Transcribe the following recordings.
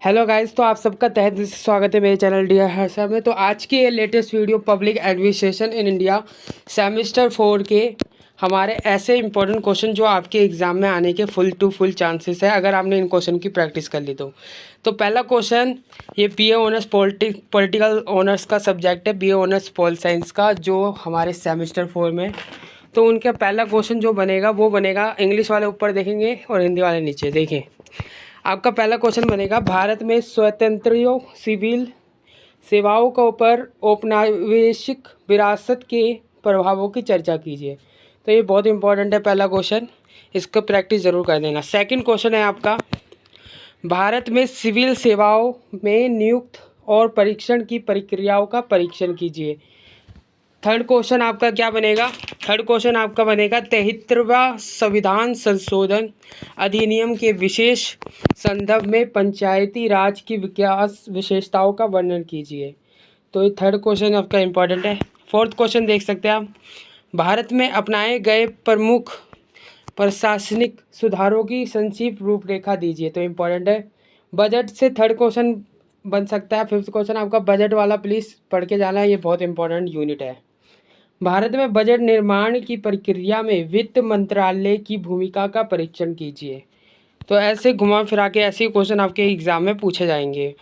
Hello guys, तो आप सबका तहे दिल से स्वागत है मेरे चैनल डियर हर्षा में। तो आज की ये latest video public administration in India semester 4 के हमारे ऐसे इंपॉर्टेंट क्वेश्चन जो आपके एग्ज़ाम में आने के फुल चांसेस है अगर आपने इन क्वेश्चन की प्रैक्टिस कर ली तो पहला क्वेश्चन ये बीए ऑनर्स पॉलिटिकल ऑनर्स का सब्जेक्ट है, बीए ऑनर्स पॉल साइंस का, जो हमारे सेमेस्टर 4 में। तो उनका पहला क्वेश्चन जो बनेगा वो बनेगा, इंग्लिश वाले ऊपर देखेंगे और हिंदी वाले नीचे। देखें, आपका पहला क्वेश्चन बनेगा, भारत में स्वतंत्र सिविल सेवाओं के ऊपर औपनिवेशिक विरासत के प्रभावों की चर्चा कीजिए। तो ये बहुत इंपॉर्टेंट है पहला क्वेश्चन, इसको प्रैक्टिस ज़रूर कर देना। सेकंड क्वेश्चन है आपका, भारत में सिविल सेवाओं में नियुक्त और परीक्षण की प्रक्रियाओं का परीक्षण कीजिए। थर्ड क्वेश्चन आपका क्या बनेगा? थर्ड क्वेश्चन आपका बनेगा, 73वां संविधान संशोधन अधिनियम के विशेष संदर्भ में पंचायती राज की विकास विशेषताओं का वर्णन कीजिए। तो ये थर्ड क्वेश्चन आपका इम्पॉर्टेंट है। फोर्थ क्वेश्चन देख सकते हैं आप, भारत में अपनाए गए प्रमुख प्रशासनिक सुधारों की संक्षिप्त रूपरेखा दीजिए। तो इम्पॉर्टेंट है, बजट से थर्ड क्वेश्चन बन सकता है। फिफ्थ क्वेश्चन आपका बजट वाला प्लीज़ पढ़ के जाना है, ये बहुत इंपॉर्टेंट यूनिट है। भारत में बजट निर्माण की प्रक्रिया में वित्त मंत्रालय की भूमिका का परीक्षण कीजिए। तो ऐसे घुमा फिरा के ऐसे क्वेश्चन आपके एग्जाम में पूछे जाएंगे।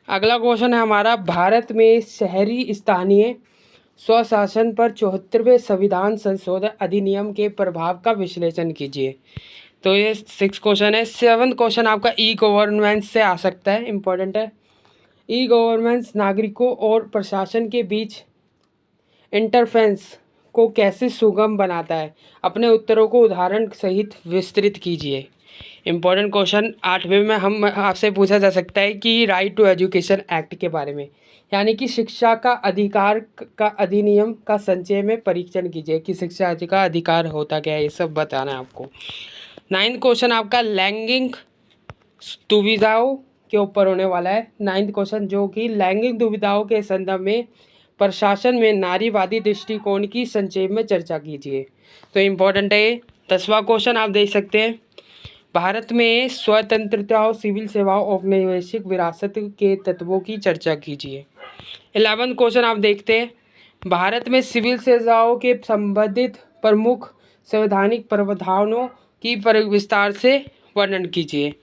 अगला क्वेश्चन है हमारा, भारत में शहरी स्थानीय स्वशासन पर 74वें संविधान संशोधन अधिनियम के प्रभाव का विश्लेषण कीजिए। तो ये सिक्स क्वेश्चन है। सेवन्थ क्वेश्चन आपका ई गवर्नेंस से आ सकता है, इम्पोर्टेंट है। ई गवर्नेंस नागरिकों और प्रशासन के बीच इंटरफेरेंस को कैसे सुगम बनाता है? अपने उत्तरों को उदाहरण सहित विस्तृत कीजिए। इम्पोर्टेंट क्वेश्चन 8वें में हम आपसे पूछा जा सकता है कि राइट टू एजुकेशन एक्ट के बारे में, यानी कि शिक्षा का अधिकार का अधिनियम का संचय में परीक्षण कीजिए कि शिक्षा का अधिकार होता क्या है, ये सब बताना है आपको। 9th क्वेश्चन आपका लैंगिक दुविधाओं के ऊपर होने वाला है। 9th क्वेश्चन जो कि लैंगिक दुविधाओं के संदर्भ में प्रशासन में नारीवादी दृष्टिकोण की संक्षेप में चर्चा कीजिए। तो इम्पोर्टेंट है। 10वां क्वेश्चन आप देख सकते हैं, भारत में स्वतंत्रता और सिविल सेवाओं औपनिवेशिक विरासत के तत्वों की चर्चा कीजिए। 11th क्वेश्चन आप देखते हैं, भारत में सिविल सेवाओं के संबंधित प्रमुख संवैधानिक प्रावधानों की विस्तार से वर्णन कीजिए।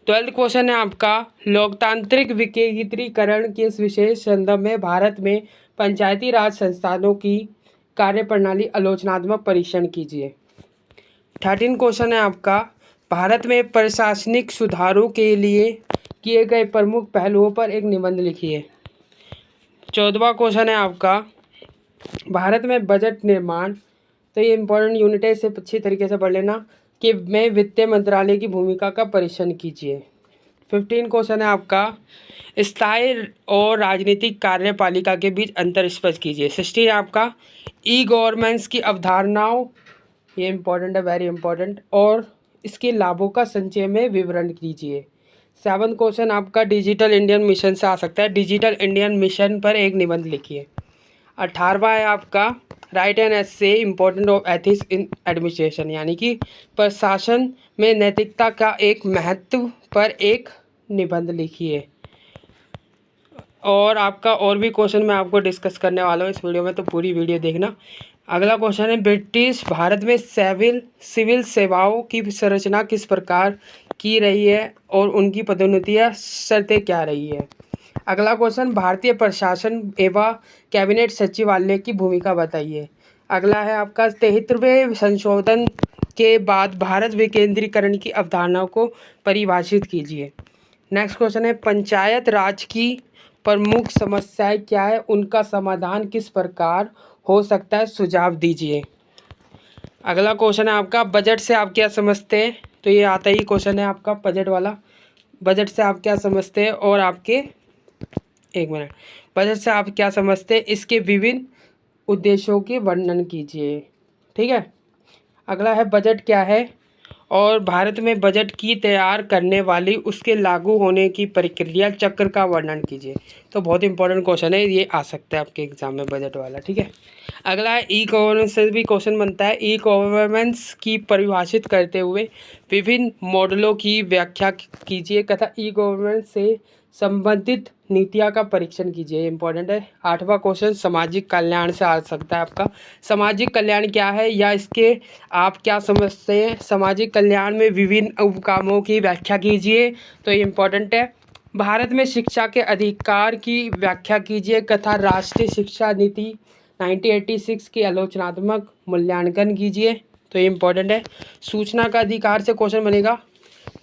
12th क्वेश्चन है आपका, लोकतांत्रिक विकेंद्रीकरण के इस विशेष संदर्भ में भारत में पंचायती राज संस्थानों की कार्यप्रणाली आलोचनात्मक परीक्षण कीजिए। 13th क्वेश्चन है आपका, भारत में प्रशासनिक सुधारों के लिए किए गए प्रमुख पहलुओं पर एक निबंध लिखिए। 14वां क्वेश्चन है आपका, भारत में बजट निर्माण, तो ये इंपॉर्टेंट यूनिट है, इसे अच्छी तरीके से पढ़ लेना, कि में वित्त मंत्रालय की भूमिका का परीक्षण कीजिए। 15 क्वेश्चन है आपका, स्थायी और राजनीतिक कार्यपालिका के बीच अंतर स्पष्ट कीजिए। 16 आपका, ई गवर्नेंस की अवधारणाओं, ये इंपॉर्टेंट है, वेरी इंपॉर्टेंट, और इसके लाभों का संचय में विवरण कीजिए। 7th क्वेश्चन आपका डिजिटल इंडियन मिशन से आ सकता है, डिजिटल इंडियन मिशन पर एक निबंध लिखिए। 18वां है आपका, write an essay important of ethics in administration, यानी कि प्रशासन में नैतिकता का एक महत्व पर एक निबंध लिखिए। और आपका और भी क्वेश्चन मैं आपको डिस्कस करने वाला हूँ इस वीडियो में, तो पूरी वीडियो देखना। अगला क्वेश्चन है, ब्रिटिश भारत में सिविल सेवाओं की संरचना किस प्रकार की रही है और उनकी पदोन्नतियाँ शर्तें क्या रही है? अगला क्वेश्चन, भारतीय प्रशासन एवं कैबिनेट सचिवालय की भूमिका बताइए। अगला है आपका, 73वें संशोधन के बाद भारत विकेंद्रीकरण की अवधारणा को परिभाषित कीजिए। नेक्स्ट क्वेश्चन है, पंचायत राज की प्रमुख समस्याएं क्या है, उनका समाधान किस प्रकार हो सकता है, सुझाव दीजिए। अगला क्वेश्चन है आपका, बजट से आप क्या समझते हैं? तो ये आता ही क्वेश्चन है आपका बजट वाला, बजट से आप क्या समझते हैं और आपके बजट से आप क्या समझते हैं, इसके विभिन्न उद्देश्यों के वर्णन कीजिए। ठीक है। अगला है, बजट क्या है और भारत में बजट की तैयार करने वाली उसके लागू होने की प्रक्रिया चक्र का वर्णन कीजिए। तो बहुत इंपॉर्टेंट क्वेश्चन है, ये आ सकता है आपके एग्जाम में बजट वाला। ठीक है, अगला है ई गवर्नेंस से भी क्वेश्चन बनता है। ई गवर्नेंस की परिभाषित करते हुए विभिन्न मॉडलों की व्याख्या कीजिए तथा ई गवर्नेंस से संबंधित नीतियाँ का परीक्षण कीजिए। इंपॉर्टेंट है। 8वां क्वेश्चन सामाजिक कल्याण से आ सकता है आपका। सामाजिक कल्याण क्या है या इसके आप क्या समझते हैं? सामाजिक कल्याण में विभिन्न उपकामों की व्याख्या कीजिए। तो ये इंपॉर्टेंट है। भारत में शिक्षा के अधिकार की व्याख्या कीजिए तथा राष्ट्रीय शिक्षा नीति 1986 की आलोचनात्मक मूल्यांकन कीजिए। तो ये इंपॉर्टेंट है। सूचना का अधिकार से क्वेश्चन बनेगा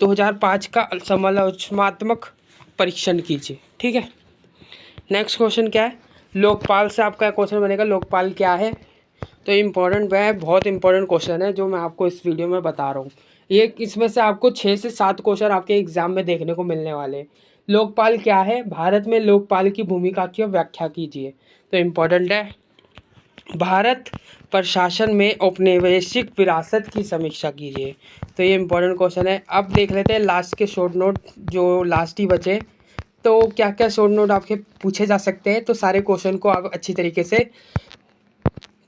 2005 का समालोचनात्मक परीक्षण कीजिए। ठीक है, नेक्स्ट क्वेश्चन क्या है? लोकपाल से आपका क्वेश्चन बनेगा, लोकपाल क्या है? तो इम्पॉर्टेंट है, बहुत इंपॉर्टेंट क्वेश्चन है जो मैं आपको इस वीडियो में बता रहा हूँ। ये इसमें से आपको 6 से 7 क्वेश्चन आपके एग्जाम में देखने को मिलने वाले हैं। लोकपाल क्या है? भारत में लोकपाल की भूमिका की व्याख्या कीजिए। तो इम्पॉर्टेंट है। भारत प्रशासन में औपनिवेशिक विरासत की समीक्षा कीजिए। तो ये इंपॉर्टेंट क्वेश्चन है। अब देख लेते हैं लास्ट के शॉर्ट नोट, जो लास्ट ही बचे। तो क्या क्या शॉर्ट नोट आपके पूछे जा सकते हैं, तो सारे क्वेश्चन को आप अच्छी तरीके से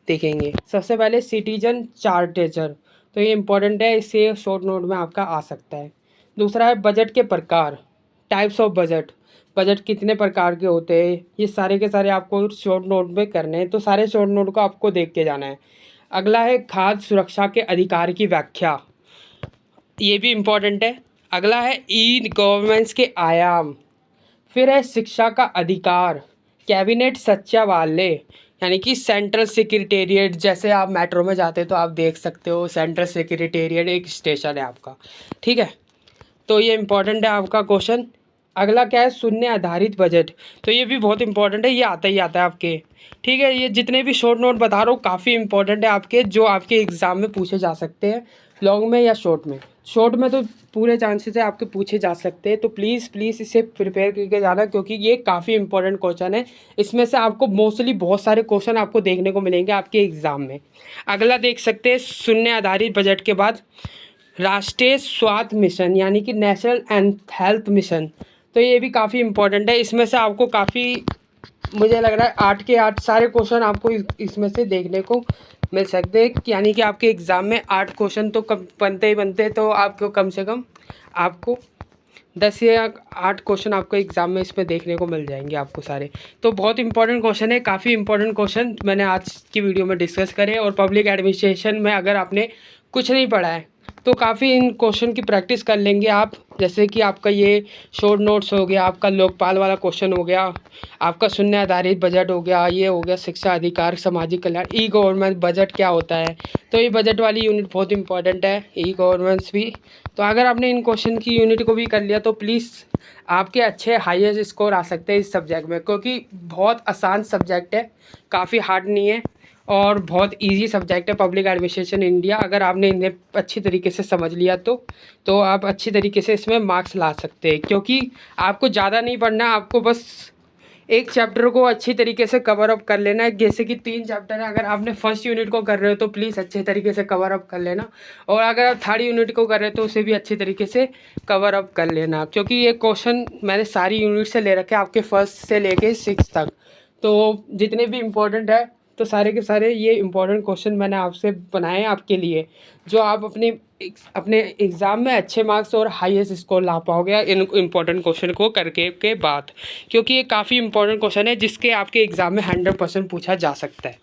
देखेंगे। सबसे पहले सिटीजन चार्टेचर, तो ये इंपॉर्टेंट है, इससे शॉर्ट नोट में आपका आ सकता है। दूसरा है बजट के प्रकार, टाइप्स ऑफ बजट, बजट कितने प्रकार के होते हैं, ये सारे के सारे आपको शॉर्ट नोट में करने हैं। तो सारे शॉर्ट नोट को आपको देख के जाना है। अगला है खाद्य सुरक्षा के अधिकार की व्याख्या, ये भी इम्पॉर्टेंट है। अगला है ई गवर्नेंस के आयाम। फिर है शिक्षा का अधिकार, कैबिनेट सचिवालय यानी कि सेंट्रल सेक्रेटेरिएट। जैसे आप मेट्रो में जाते तो आप देख सकते हो सेंट्रल सेक्रेटेरिएट एक स्टेशन है आपका। ठीक है, तो ये इम्पॉर्टेंट है आपका क्वेश्चन। अगला क्या है? शून्य आधारित बजट, तो ये भी बहुत इंपॉर्टेंट है, ये आता ही आता है आपके। ठीक है, ये जितने भी शॉर्ट नोट बता रहा हूँ काफ़ी इंपॉर्टेंट है आपके, जो आपके एग्ज़ाम में पूछे जा सकते हैं, लॉन्ग में या शॉर्ट में। शॉर्ट में तो पूरे चांसेस है आपके पूछे जा सकते हैं। तो प्लीज़ इसे प्रिपेयर करके जाना, क्योंकि ये काफ़ी इंपॉर्टेंट क्वेश्चन है। इसमें से आपको मोस्टली बहुत सारे क्वेश्चन आपको देखने को मिलेंगे आपके एग्ज़ाम में। अगला देख सकते हैं शून्य आधारित बजट के बाद राष्ट्रीय स्वास्थ्य मिशन यानी कि नेशनल एंड हेल्थ मिशन। तो ये भी काफ़ी इंपॉर्टेंट है। इसमें से आपको काफ़ी, मुझे लग रहा है 8 के 8 सारे क्वेश्चन आपको इसमें से देखने को मिल सकते हैं। यानी कि आपके एग्ज़ाम में 8 क्वेश्चन तो कम बनते ही बनते हैं। तो आपको कम से कम आपको 10 या 8 क्वेश्चन आपको एग्ज़ाम में इसमें देखने को मिल जाएंगे आपको सारे। तो बहुत इंपॉर्टेंट क्वेश्चन है, काफ़ी इंपॉर्टेंट क्वेश्चन मैंने आज की वीडियो में डिस्कस करे। और पब्लिक एडमिनिस्ट्रेशन में अगर आपने कुछ नहीं पढ़ा है तो काफ़ी इन क्वेश्चन की प्रैक्टिस कर लेंगे आप। जैसे कि आपका ये शॉर्ट नोट्स हो गया, आपका लोकपाल वाला क्वेश्चन हो गया, आपका शून्य आधारित बजट हो गया, ये हो गया शिक्षा अधिकार, सामाजिक कल्याण, ई गवर्नेंस बजट क्या होता है। तो ये बजट वाली यूनिट बहुत इंपॉर्टेंट है, ई गवर्नेंस भी। तो अगर आपने इन क्वेश्चन की यूनिट को भी कर लिया तो प्लीज़ आपके अच्छे हाईएस्ट स्कोर आ सकते हैं इस सब्जेक्ट में, क्योंकि बहुत आसान सब्जेक्ट है, काफ़ी हार्ड नहीं है और बहुत इजी सब्जेक्ट है पब्लिक एडमिनिस्ट्रेशन इंडिया। अगर आपने इन्हें अच्छी तरीके से समझ लिया तो आप अच्छी तरीके से इसमें मार्क्स ला सकते हैं। क्योंकि आपको ज़्यादा नहीं पढ़ना, आपको बस एक चैप्टर को अच्छी तरीके से कवर अप कर लेना है। जैसे कि 3 चैप्टर है, अगर आपने फर्स्ट यूनिट को कर रहे हो तो प्लीज़ अच्छे तरीके से कवर अप कर लेना, और अगर आप थर्ड यूनिट को कर रहे हो तो उसे भी अच्छी तरीके से कवर अप कर लेना। क्योंकि ये क्वेश्चन मैंने सारी यूनिट से ले रखे आपके फर्स्ट से लेके 6 तक, तो जितने भी इम्पोर्टेंट है तो सारे के सारे ये इम्पोर्टेंट क्वेश्चन मैंने आपसे बनाए आपके लिए, जो आप अपने एग्ज़ाम में अच्छे मार्क्स और हाईएस्ट स्कोर ला पाओगे इन इम्पोर्टेंट क्वेश्चन को करके के बाद। क्योंकि ये काफ़ी इंपॉर्टेंट क्वेश्चन है जिसके आपके एग्ज़ाम में 100% पूछा जा सकता है।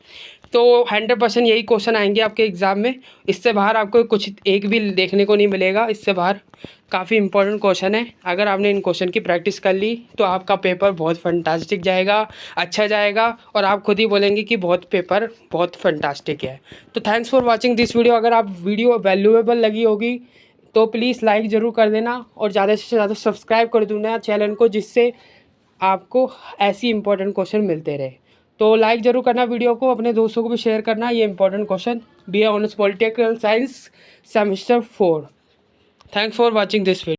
तो 100% यही क्वेश्चन आएंगे आपके एग्ज़ाम में, इससे बाहर आपको कुछ एक भी देखने को नहीं मिलेगा। इससे बाहर काफ़ी इंपॉर्टेंट क्वेश्चन है। अगर आपने इन क्वेश्चन की प्रैक्टिस कर ली तो आपका पेपर बहुत फंटास्टिक जाएगा, अच्छा जाएगा, और आप खुद ही बोलेंगे कि पेपर बहुत फंटास्टिक है। तो thanks for watching this video. अगर आप वीडियो वैल्यूएबल लगी होगी तो प्लीज़ लाइक ज़रूर कर देना और ज़्यादा से ज़्यादा सब्सक्राइब कर देना चैनल को, जिससे आपको ऐसी इंपॉर्टेंट क्वेश्चन मिलते रहे। तो लाइक ज़रूर करना वीडियो को, अपने दोस्तों को भी शेयर करना। ये important question BA honours political science semester 4। Thanks for watching this video.